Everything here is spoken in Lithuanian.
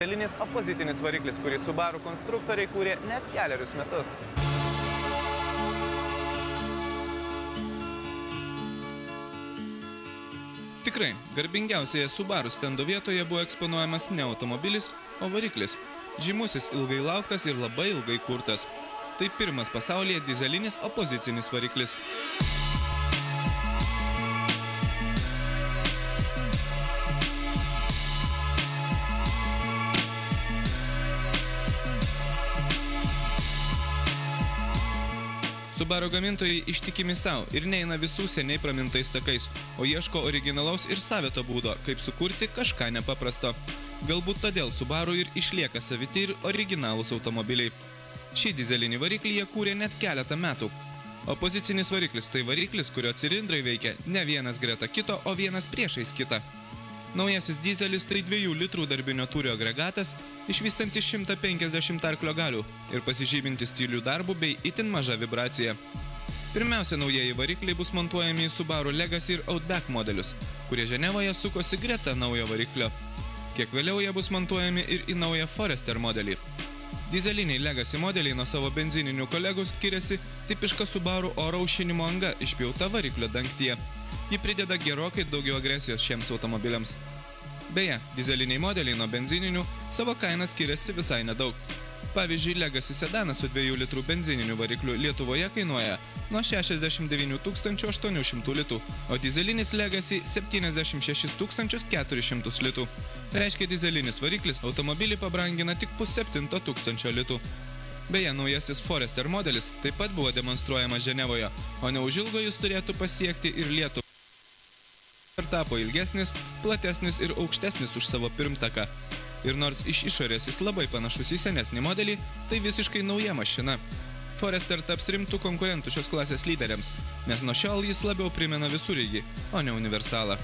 Dizelinis opozitinis variklis, kurį Subaru konstruktoriai kūrė net 4 metus. Tikrai, garbingiausioje Subaru stendo vietoje buvo eksponuojamas ne automobilis, o variklis. Žymusis ilgai lauktas ir labai ilgai kurtas. Tai pirmas pasaulyje dizelinis opozicinis variklis. Subaru gamintojai ištikimi savo ir neina visų seniai pramintais takais, o ieško originalaus ir savito būdo, kaip sukurti kažką nepaprasto. Galbūt todėl Subaru ir išlieka saviti ir originalūs automobiliai. Šį dizelinį variklį jie kūrė net keletą metų. Opozicinis variklis tai variklis, kurio cilindrai veikia ne vienas greta kito, o vienas priešais kitą. Naujasis dizelis tai 2 litrų darbinio tūrio agregatas, išvystantis 150 arklio galių ir pasižymintis tylių darbų bei itin maža vibracija. Pirmiausia, naujieji varikliai bus montuojami į Subaru Legacy ir Outback modelius, kurie Ženevoje sukosi greta naujo variklio. Kiek vėliau jie bus montuojami ir į naują Forester modelį. Dizeliniai Legacy modeliai nuo savo benzininių kolegų skiriasi tipiška Subaru oro aušinimo anga išpjauta variklio dangtyje. Ji prideda gerokai daugiau agresijos šiems automobiliams. Beje, dizeliniai modeliai nuo benzininių savo kainą skiriasi visai nedaug. Pavyzdžiui, Legacy sedanas su 2 litrų benzininiu varikliu Lietuvoje kainuoja nuo 69 800 litų, o dizelinis Legacy 76 400 litų. Reiškia, dizelinis variklis automobilį pabrangina tik 500 litų. Beje, naujasis Forester modelis taip pat buvo demonstruojamas Ženevoje, o neužilgo jis turėtų pasiekti ir Lietuvą. Ir tapo ilgesnis, platesnis ir aukštesnis už savo pirmtaką. Ir nors iš išorės jis labai panašus į senesnį modelį, tai visiškai nauja mašina. Forester taps rimtų konkurentų šios klasės lyderiams, nes nuo šiol jis labiau primena visureigį, o ne universalą.